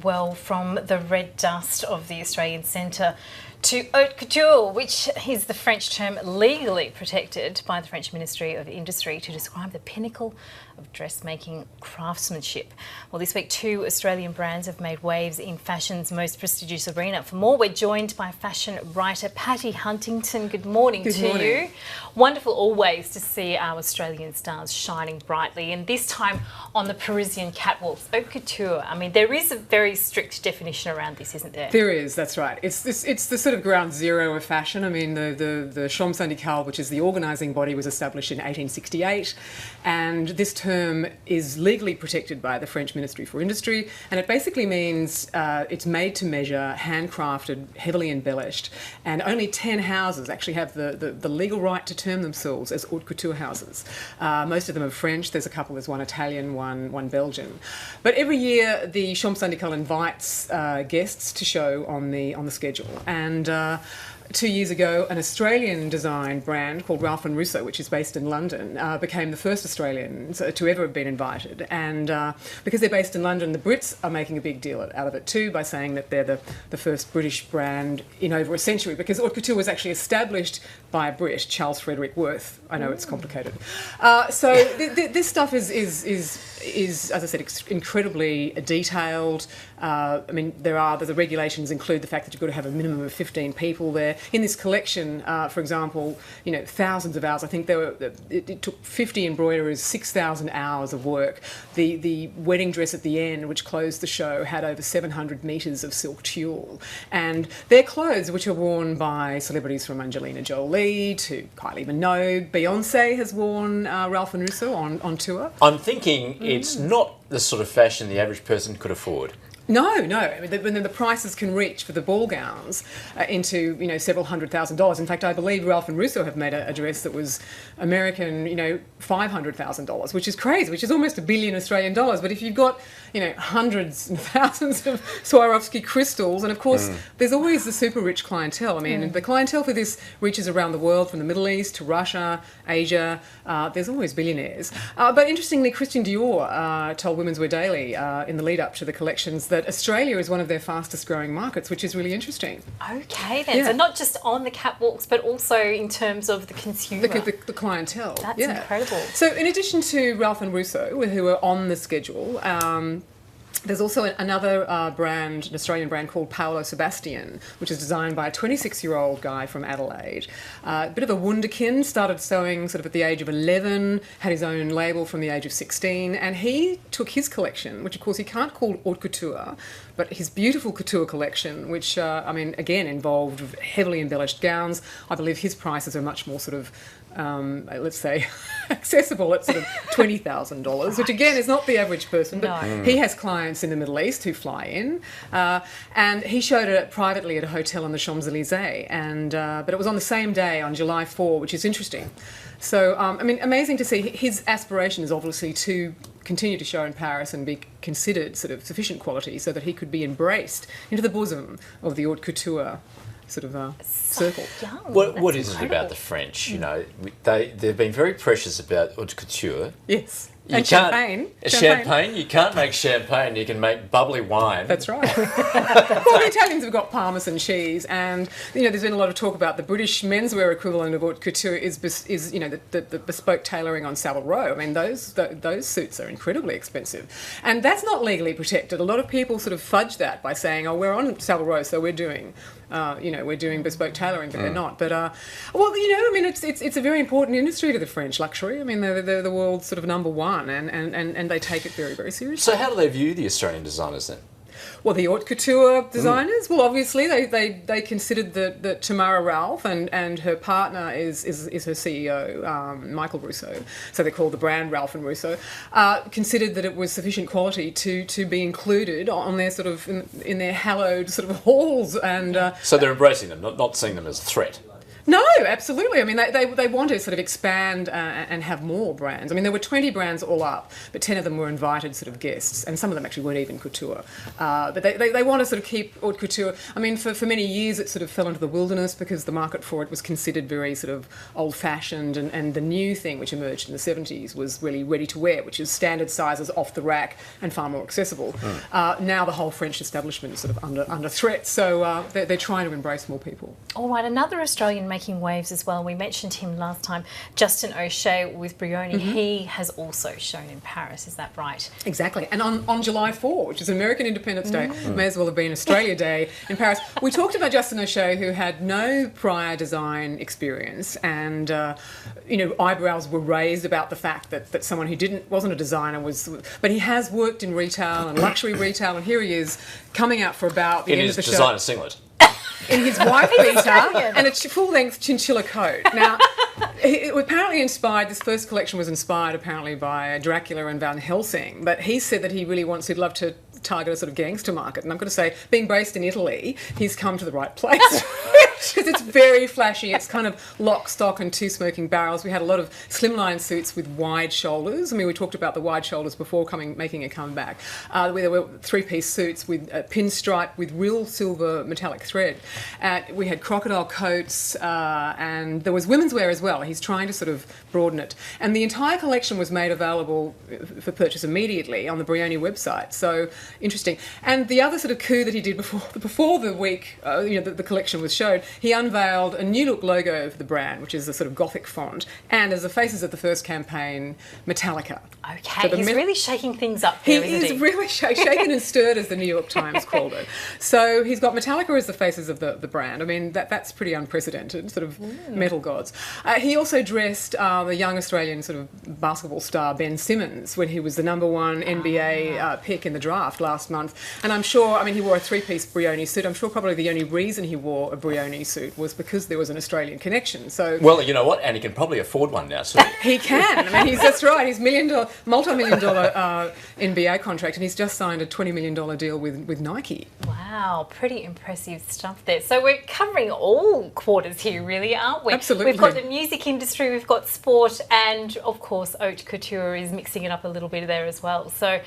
Well, from the red dust of the Australian Centre to haute couture, which is the French term legally protected by the French Ministry of Industry to describe the pinnacle of dressmaking craftsmanship. Well, this week, two Australian brands have made waves in fashion's most prestigious arena. For more, we're joined by fashion writer Patty Huntington. Good morning to you. Wonderful always to see our Australian stars shining brightly, and this time on the Parisian catwalks, haute couture. I mean, there is a very strict definition around this, isn't there? There is, that's right. It's the sort of ground zero of fashion. I mean, the Chambre Syndicale, which is the organising body, was established in 1868, and this term is legally protected by the French Ministry for Industry, and it basically means it's made to measure, handcrafted, heavily embellished, and only 10 houses actually have the legal right to term themselves as haute couture houses. Most of them are French. There's a couple. There's one Italian, one Belgian. But every year the Chambre Syndicale invites guests to show on the schedule, and 2 years ago, an Australian design brand called Ralph and Russo, which is based in London, became the first Australians to ever have been invited. And because they're based in London, the Brits are making a big deal out of it too by saying that they're the first British brand in over a century, because haute couture was actually established by a Brit, Charles Frederick Worth. I know it's complicated. So this stuff is, as I said, incredibly detailed. I mean, the regulations include the fact that you've got to have a minimum of 15 people there. In this collection, for example, thousands of hours. I think it took 50 embroiderers, 6,000 hours of work. The wedding dress at the end, which closed the show, had over 700 metres of silk tulle. And their clothes, which are worn by celebrities from Angelina Jolie to Kylie Minogue. Beyonce has worn Ralph and Russo on tour. I'm thinking it's not the sort of fashion the average person could afford. No. I mean, the prices can reach for the ball gowns into several $100,000. In fact, I believe Ralph and Russo have made a dress that was American, $500,000, which is crazy, which is almost $1 billion Australian dollars. But if you've got hundreds and thousands of Swarovski crystals, and of course there's always the super rich clientele. I mean, the clientele for this reaches around the world, from the Middle East to Russia, Asia. There's always billionaires. But interestingly, Christian Dior told Women's Wear Daily in the lead up to the collections that Australia is one of their fastest growing markets, which is really interesting. Okay then, so not just on the catwalks, but also in terms of the consumer. The clientele. That's incredible. So in addition to Ralph and Russo, who are on the schedule, there's also another brand, an Australian brand called Paolo Sebastian, which is designed by a 26-year-old guy from Adelaide. A bit of a wunderkind, started sewing sort of at the age of 11, had his own label from the age of 16, and he took his collection, which of course he can't call haute couture, but his beautiful couture collection, which, again, involved heavily embellished gowns. I believe his prices are much more sort of let's say, accessible at sort of $20,000, which again is not the average person, but he has clients in the Middle East who fly in, and he showed it privately at a hotel on the Champs-Elysees, but it was on the same day, on July 4, which is interesting. So, amazing to see. His aspiration is obviously to continue to show in Paris and be considered sort of sufficient quality so that he could be embraced into the bosom of the haute couture sort of circle. What is it about the French? They've been very precious about haute couture. Yes. And champagne. Champagne. You can't make champagne. You can make bubbly wine. That's right. Well, the Italians have got Parmesan cheese, and there's been a lot of talk about the British menswear equivalent of haute couture is the bespoke tailoring on Savile Row. I mean, those suits are incredibly expensive, and that's not legally protected. A lot of people sort of fudge that by saying, "Oh, we're on Savile Row, so we're doing." We're doing bespoke tailoring, but they're not. But it's a very important industry to the French, luxury. I mean, they're the world's sort of number one, and they take it very, very seriously. So how do they view the Australian designers then? Well, the haute couture designers, well, obviously they considered that Tamara Ralph and her partner is her CEO, Michael Russo, so they call the brand Ralph and Russo, considered that it was sufficient quality to be included on their sort of in their hallowed sort of halls, and so they're embracing them, not seeing them as a threat. No, absolutely. I mean, they want to sort of expand and have more brands. I mean, there were 20 brands all up, but 10 of them were invited sort of guests, and some of them actually weren't even couture. But they want to sort of keep haute couture. I mean, for many years it sort of fell into the wilderness because the market for it was considered very sort of old-fashioned, and the new thing which emerged in the 70s was really ready-to-wear, which is standard sizes off the rack and far more accessible. Now the whole French establishment is sort of under threat, so they're trying to embrace more people. All right, another Australian making waves as well. We mentioned him last time, Justin O'Shea with Brioni. He has also shown in Paris, is that right? Exactly. And on July 4, which is American Independence Day, may as well have been Australia Day in Paris. We talked about Justin O'Shea, who had no prior design experience, and eyebrows were raised about the fact that someone who wasn't a designer but he has worked in retail and luxury retail, and here he is coming out for about the end of the show. In his designer singlet. In his wife beater and a full-length chinchilla coat. Now, it apparently inspired, this first collection was inspired apparently by Dracula and Van Helsing, but he said that he'd love to target a sort of gangster market. And I'm going to say, being based in Italy, he's come to the right place. Because it's very flashy. It's kind of lock, stock and two smoking barrels. We had a lot of slimline suits with wide shoulders. I mean, we talked about the wide shoulders before making a comeback. There were three-piece suits with a pinstripe with real silver metallic thread. We had crocodile coats, and there was women's wear as well. He's trying to sort of broaden it. And the entire collection was made available for purchase immediately on the Brioni website. So interesting. And the other sort of coup that he did before the week, the collection was showed, he unveiled a new look logo for the brand, which is a sort of Gothic font, and as the faces of the first campaign, Metallica. Okay, So he's really shaking things up there, isn't he? He's really shaken and stirred, as the New York Times called it. So he's got Metallica as the faces of the brand. I mean, that's pretty unprecedented, sort of metal gods. He also dressed the young Australian sort of basketball star Ben Simmons when he was the #1 NBA pick in the draft last month. And I'm sure, I mean, he wore a three-piece Brioni suit. I'm sure probably the only reason he wore a Brioni suit was because there was an Australian connection. So, well, you know what? And he can probably afford one now, so. He can. I mean, that's right. He's multi-million-dollar NBA contract, and he's just signed a $20 million deal with Nike. Wow, pretty impressive stuff there. So we're covering all quarters here, really, aren't we? Absolutely. We've got the music industry, we've got sport, and of course, haute couture is mixing it up a little bit there as well. So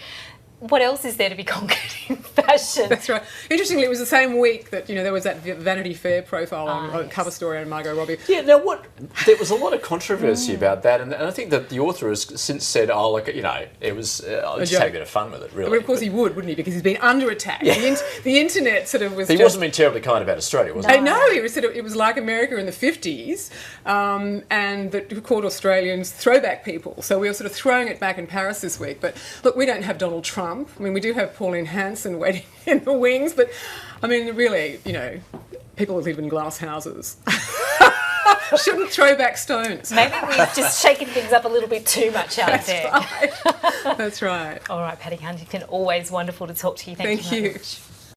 what else is there to be conquered in fashion? That's right. Interestingly, it was the same week that there was that Vanity Fair profile on cover story on Margot Robbie. Yeah. Now, there was a lot of controversy about that, and I think that the author has since said, it was just had a bit of fun with it, really. I mean, of course he would, wouldn't he? Because he's been under attack. Yeah. The internet sort of was. He wasn't being terribly kind about Australia, was he? I know. It was like America in the 50s, and that called Australians throwback people. So we were sort of throwing it back in Paris this week. But look, we don't have Donald Trump. I mean, we do have Pauline Hanson waiting in the wings, but I mean, really, people who live in glass houses shouldn't throw back stones. Maybe we've just shaken things up a little bit too much out there. Right. That's right. All right, Patty Huntington, always wonderful to talk to you. Thank you very much.